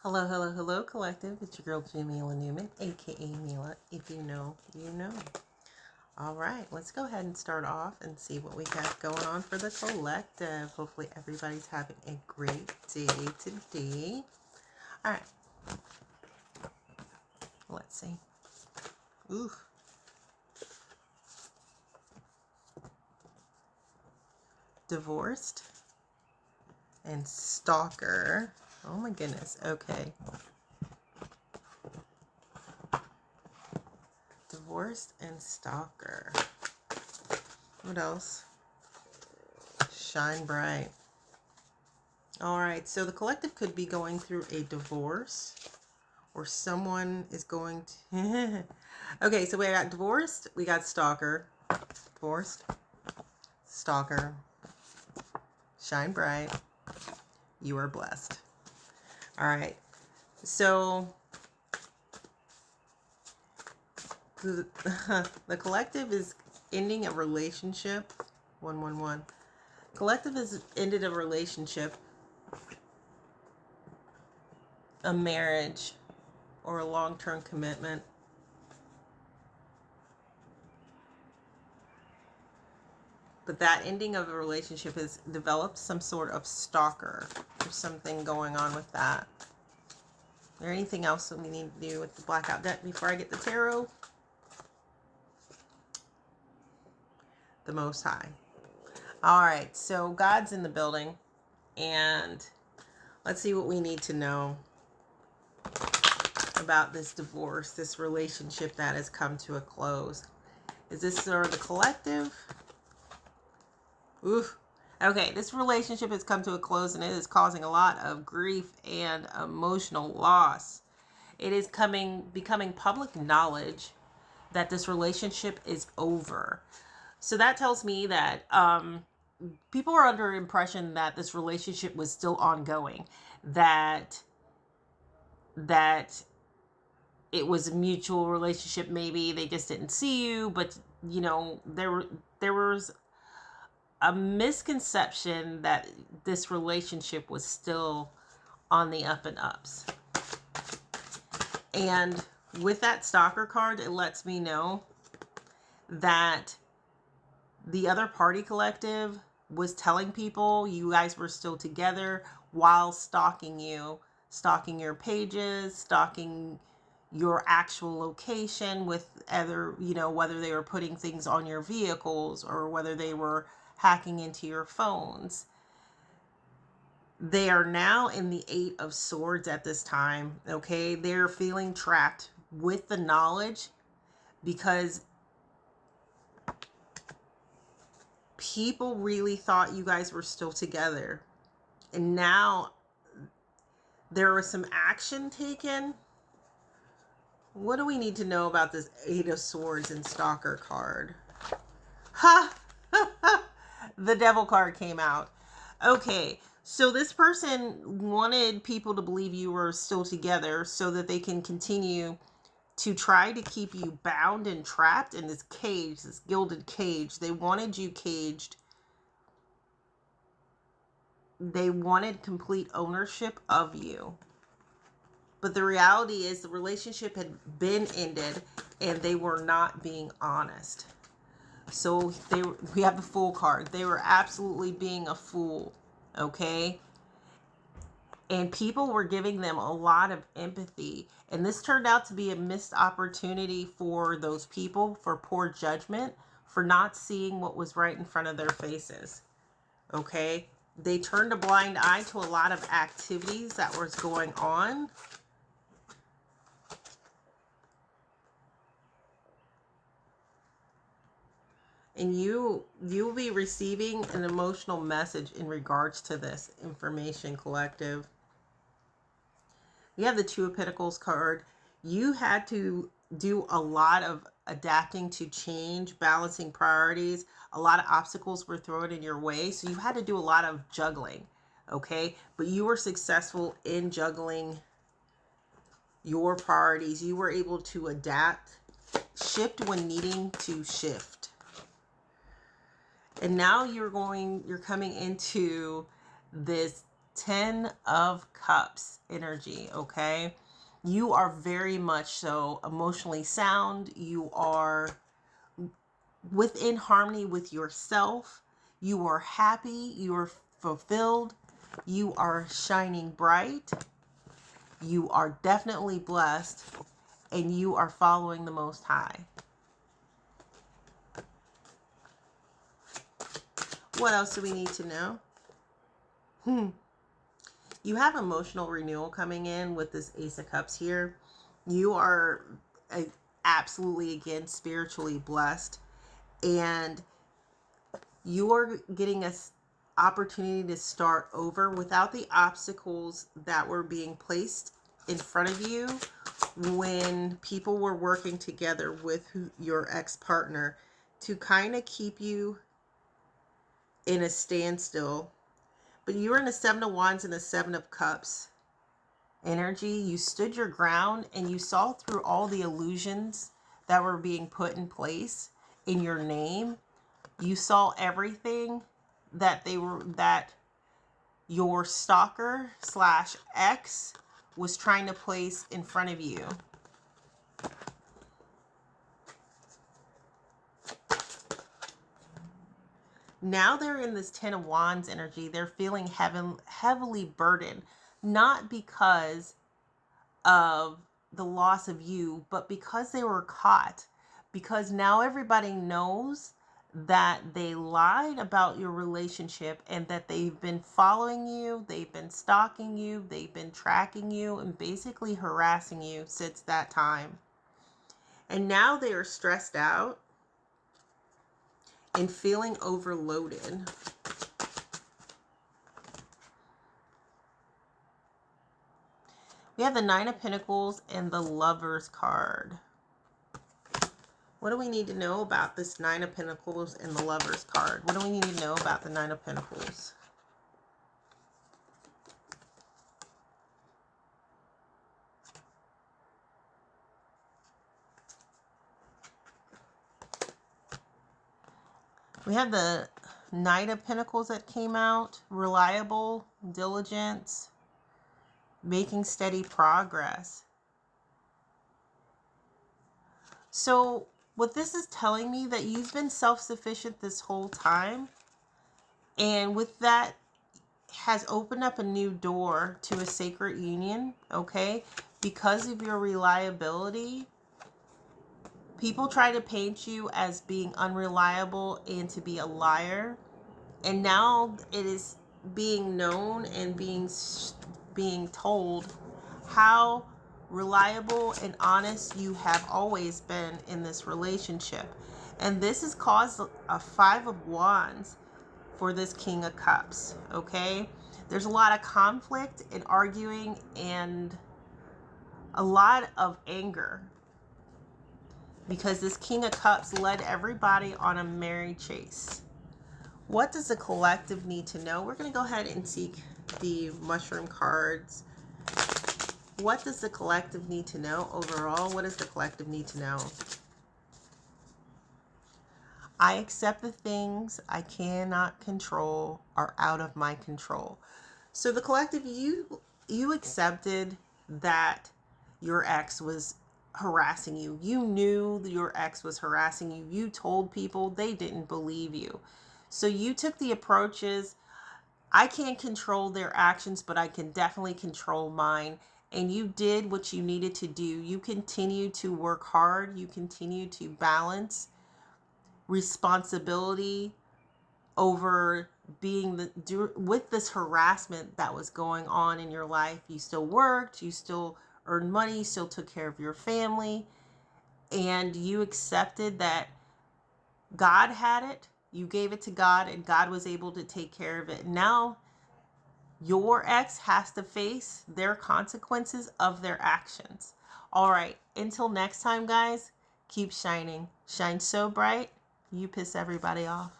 Hello, hello, hello, collective. It's your girl, Jamila Newman, aka Mila. If you know, you know. All right, let's go ahead and start off and see what we got going on for the collective. Hopefully, everybody's having a great day today. All right, let's see. Ooh. Divorced and stalker. Oh my goodness. Okay. Divorced and stalker. What else? Shine bright. All right, so the collective could be going through a divorce, or someone is going to. Okay, so we got divorced, we got stalker, divorced, stalker, shine bright, you are blessed. All right, so the collective is ending a relationship. 111. Collective has ended a relationship, a marriage, or a long-term commitment. But that ending of a relationship has developed some sort of stalker. There's something going on with that. Is there anything else that we need to do with the blackout deck before I get the tarot? The Most High. All right, so God's in the building, and let's see what we need to know about this divorce, this relationship that has come to a close. Is this sort of the collective? Oof. Okay, this relationship has come to a close, and it is causing a lot of grief and emotional loss. It is becoming public knowledge that this relationship is over. So that tells me that people are under impression that this relationship was still ongoing, that it was a mutual relationship. Maybe they just didn't see you, but there was a misconception that this relationship was still on the up and ups. And with that stalker card, it lets me know that the other party collective was telling people you guys were still together while stalking you, stalking your pages, stalking your actual location with other, whether they were putting things on your vehicles or whether they were hacking into your phones. They are now in the 8 of Swords at this time, okay? They're feeling trapped with the knowledge because people really thought you guys were still together. And now there was some action taken. What do we need to know about this 8 of Swords and Stalker card? Ha! The Devil card came out. Okay, so this person wanted people to believe you were still together so that they can continue to try to keep you bound and trapped in this cage, this gilded cage. They wanted you caged. They wanted complete ownership of you. But the reality is the relationship had been ended and they were not being honest. So we have the Fool card. They were absolutely being a fool, okay? And people were giving them a lot of empathy. And this turned out to be a missed opportunity for those people, for poor judgment, for not seeing what was right in front of their faces, okay? They turned a blind eye to a lot of activities that was going on. And you'll be receiving an emotional message in regards to this information, collective. You have the Two of Pentacles card. You had to do a lot of adapting to change, balancing priorities. A lot of obstacles were thrown in your way. So you had to do a lot of juggling, okay? But you were successful in juggling your priorities. You were able to adapt, shift when needing to shift. And now you're coming into this Ten of Cups energy, okay? You are very much so emotionally sound. You are within harmony with yourself. You are happy. You are fulfilled. You are shining bright. You are definitely blessed. And you are following the Most High. What else do we need to know? You have emotional renewal coming in with this Ace of Cups here. You are absolutely, again, spiritually blessed. And you are getting an opportunity to start over without the obstacles that were being placed in front of you when people were working together with your ex-partner to kind of keep you in a standstill. But you were in the Seven of Wands and the Seven of Cups energy. You stood your ground and you saw through all the illusions that were being put in place in your name. You saw everything that your stalker / ex was trying to place in front of you. Now they're in this Ten of Wands energy. They're feeling heavily burdened, not because of the loss of you, but because they were caught. Because now everybody knows that they lied about your relationship and that they've been following you, they've been stalking you, they've been tracking you, and basically harassing you since that time. And now they are stressed out and feeling overloaded. We have the Nine of Pentacles and the Lovers card. What do we need to know about this Nine of Pentacles and the Lovers card? What do we need to know about the Nine of Pentacles? We have the Knight of Pentacles that came out. Reliable, diligence, making steady progress. So what this is telling me that you've been self-sufficient this whole time. And with that has opened up a new door to a sacred union, okay? Because of your reliability, people try to paint you as being unreliable and to be a liar. And now it is being known and being told how reliable and honest you have always been in this relationship. And this has caused a Five of Wands for this King of Cups, okay? There's a lot of conflict and arguing and a lot of anger because this King of Cups led everybody on a merry chase. What does the collective need to know? We're going to go ahead and seek the mushroom cards. What does the collective need to know overall? What does the collective need to know? I accept the things I cannot control are out of my control. So the collective, you accepted that your ex was harassing you. You knew your ex was harassing you. You told people, they didn't believe you. So you took the approaches, I can't control their actions, but I can definitely control mine. And you did what you needed to do. You continue to work hard. You continue to balance responsibility over being with this harassment that was going on in your life. You still worked, you still earned money, you still took care of your family, and you accepted that God had it. You gave it to God and God was able to take care of it. Now your ex has to face their consequences of their actions. All right, until next time, guys, keep shining. Shine so bright, you piss everybody off.